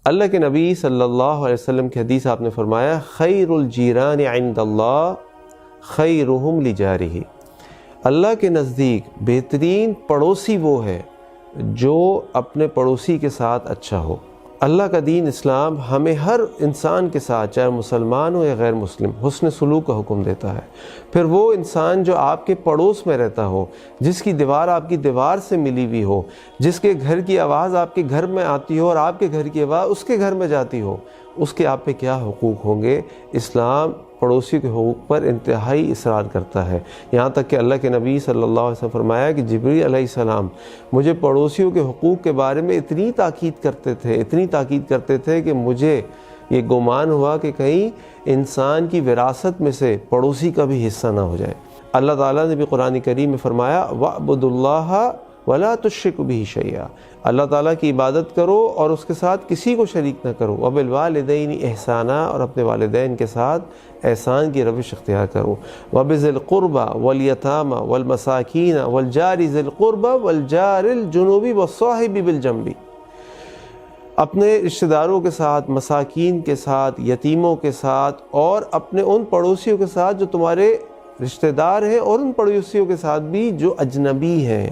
اللہ کے نبی صلی اللہ علیہ وسلم کی حدیث آپ نے فرمایا خیر الجیران عند اللہ خیرہم لجارہ، اللہ کے نزدیک بہترین پڑوسی وہ ہے جو اپنے پڑوسی کے ساتھ اچھا ہو۔ اللہ کا دین اسلام ہمیں ہر انسان کے ساتھ، چاہے مسلمان ہو یا غیر مسلم، حسن سلوک کا حکم دیتا ہے۔ پھر وہ انسان جو آپ کے پڑوس میں رہتا ہو، جس کی دیوار آپ کی دیوار سے ملی ہوئی ہو، جس کے گھر کی آواز آپ کے گھر میں آتی ہو اور آپ کے گھر کی آواز اس کے گھر میں جاتی ہو، اس کے آپ پہ کیا حقوق ہوں گے۔ اسلام پڑوسی کے حقوق پر انتہائی اصرار کرتا ہے، یہاں تک کہ اللہ کے نبی صلی اللہ علیہ وسلم فرمایا کہ جبریل علیہ السلام مجھے پڑوسیوں کے حقوق کے بارے میں اتنی تاکید کرتے تھے کہ مجھے یہ گمان ہوا کہ کہیں انسان کی وراثت میں سے پڑوسی کا بھی حصہ نہ ہو جائے۔ اللہ تعالیٰ نے بھی قرآن کریم میں فرمایا وَاعْبُدُوا اللَّهَ وَلَا تُشْرِكُوا بِهِ شَيْئًا، اللہ تعالیٰ کی عبادت کرو اور اس کے ساتھ کسی کو شریک نہ کرو۔ وَبِالْوَالِدَيْنِ احسانا، اور اپنے والدین کے ساتھ احسان کی روش اختیار کرو۔ وَبِذِي الْقُرْبَى وَالْيَتَامَى وَالْمَسَاكِينَ وَالْجَارِ ذِي الْقُرْبَى وَالْجَارِ الْجُنُوبِ وَالصَّاحِبِ بِالْجَنبِ، اپنے رشتہ داروں کے ساتھ، مساکین کے ساتھ، یتیموں کے ساتھ، اور اپنے ان پڑوسیوں کے ساتھ جو تمہارے رشتہ دار ہیں، اور ان پڑوسیوں کے ساتھ بھی جو اجنبی ہیں،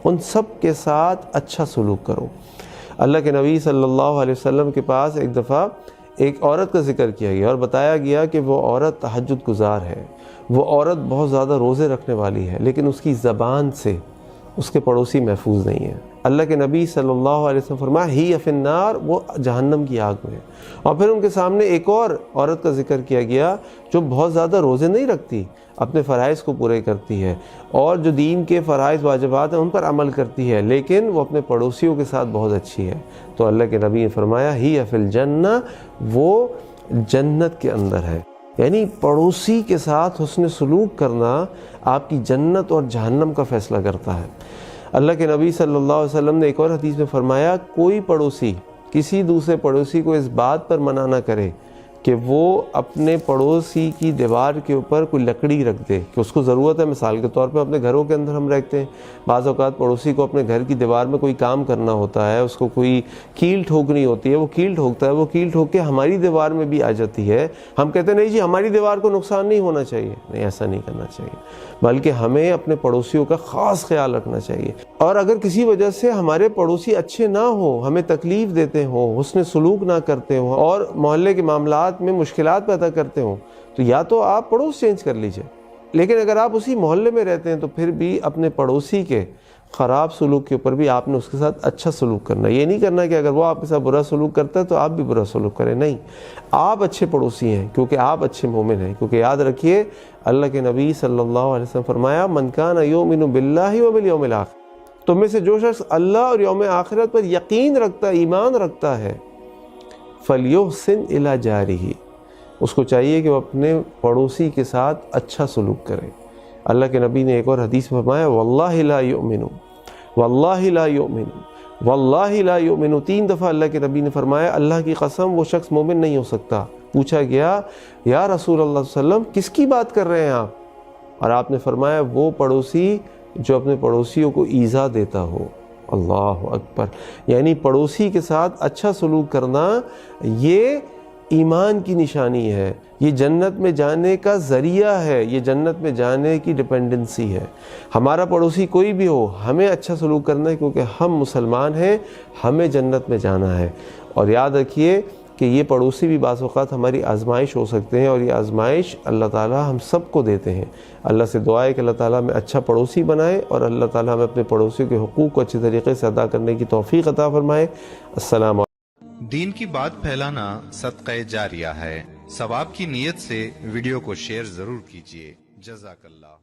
ان سب کے ساتھ اچھا سلوک کرو۔ اللہ کے نبی صلی اللہ علیہ وسلم کے پاس ایک دفعہ ایک عورت کا ذکر کیا گیا اور بتایا گیا کہ وہ عورت تہجد گزار ہے، وہ عورت بہت زیادہ روزے رکھنے والی ہے، لیکن اس کی زبان سے اس کے پڑوسی محفوظ نہیں ہیں۔ اللہ کے نبی صلی اللہ علیہ وسلم فرمایا ہی فی النار، وہ جہنم کی آگ میں ہے۔ اور پھر ان کے سامنے ایک اور عورت کا ذکر کیا گیا جو بہت زیادہ روزے نہیں رکھتی، اپنے فرائض کو پورے کرتی ہے، اور جو دین کے فرائض واجبات ہیں ان پر عمل کرتی ہے، لیکن وہ اپنے پڑوسیوں کے ساتھ بہت اچھی ہے۔ تو اللہ کے نبی نے فرمایا ہی فی الجنہ، وہ جنت کے اندر ہے۔ یعنی پڑوسی کے ساتھ حسن سلوک کرنا آپ کی جنت اور جہنم کا فیصلہ کرتا ہے۔ اللہ کے نبی صلی اللہ علیہ وسلم نے ایک اور حدیث میں فرمایا کوئی پڑوسی کسی دوسرے پڑوسی کو اس بات پر منع نہ کرے کہ وہ اپنے پڑوسی کی دیوار کے اوپر کوئی لکڑی رکھ دے، کہ اس کو ضرورت ہے۔ مثال کے طور پہ اپنے گھروں کے اندر ہم رہتے ہیں، بعض اوقات پڑوسی کو اپنے گھر کی دیوار میں کوئی کام کرنا ہوتا ہے، اس کو کوئی کیل ٹھوکنی ہوتی ہے، وہ کیل ٹھوکتا ہے، وہ کیل ٹھوک کے ہماری دیوار میں بھی آ جاتی ہے۔ ہم کہتے ہیں نہیں جی ہماری دیوار کو نقصان نہیں ہونا چاہیے، نہیں، ایسا نہیں کرنا چاہیے، بلکہ ہمیں اپنے پڑوسیوں کا خاص خیال رکھنا چاہیے۔ اور اگر کسی وجہ سے ہمارے پڑوسی اچھے نہ ہوں، ہمیں تکلیف دیتے ہوں، حسن سلوک نہ کرتے ہوں، اور محلے کے معاملات میں مشکلات پیدا کرتے ہوں، تو یا تو آپ پڑوس چینج کر لیجئے۔ لیکن اگر آپ اسی محلے میں رہتے ہیں تو پھر بھی اپنے پڑوسی کے خراب سلوک کے اوپر بھی آپ نے اس کے ساتھ اچھا سلوک کرنا۔ یہ نہیں کرنا کہ اگر وہ آپ کے ساتھ برا سلوک کرتا ہے تو آپ بھی برا سلوک کریں، نہیں، آپ اچھے پڑوسی ہیں کیونکہ آپ اچھے مومن ہیں۔ کیونکہ یاد رکھیے اللہ کے نبی صلی اللہ علیہ وسلم فرمایا من کان یؤمن باللہ وبالیوم الاخر، تم میں سے جو شخص اللہ اور یوم آخرت پر یقین رکھتا ہے، ایمان رکھتا ہے، فلیحسن الی جارہ، اس کو چاہیے کہ وہ اپنے پڑوسی کے ساتھ اچھا سلوک کرے۔ اللہ کے نبی نے ایک اور حدیث میں فرمایا واللہ لا یؤمن، واللہ لا یؤمن، واللہ لا یؤمن، 3 دفعہ اللہ کے نبی نے فرمایا اللہ کی قسم وہ شخص مومن نہیں ہو سکتا۔ پوچھا گیا یا رسول اللہ صلی اللہ علیہ وسلم کس کی بات کر رہے ہیں آپ؟ اور آپ نے فرمایا وہ پڑوسی جو اپنے پڑوسیوں کو ایذا دیتا ہو۔ اللہ اکبر، یعنی پڑوسی کے ساتھ اچھا سلوک کرنا یہ ایمان کی نشانی ہے، یہ جنت میں جانے کا ذریعہ ہے، یہ جنت میں جانے کی ڈیپینڈنسی ہے۔ ہمارا پڑوسی کوئی بھی ہو، ہمیں اچھا سلوک کرنا ہے کیونکہ ہم مسلمان ہیں، ہمیں جنت میں جانا ہے۔ اور یاد رکھیے کہ یہ پڑوسی بھی بعض اوقات ہماری آزمائش ہو سکتے ہیں، اور یہ آزمائش اللہ تعالیٰ ہم سب کو دیتے ہیں۔ اللہ سے دعا ہے کہ اللہ تعالیٰ ہمیں اچھا پڑوسی بنائے، اور اللہ تعالیٰ ہمیں اپنے پڑوسیوں کے حقوق کو اچھے طریقے سے ادا کرنے کی توفیق عطا فرمائے۔ السلام علیکم۔ دین کی بات پھیلانا صدقہ جاریہ ہے، ثواب کی نیت سے ویڈیو کو شیئر ضرور کیجیے۔ جزاک اللہ۔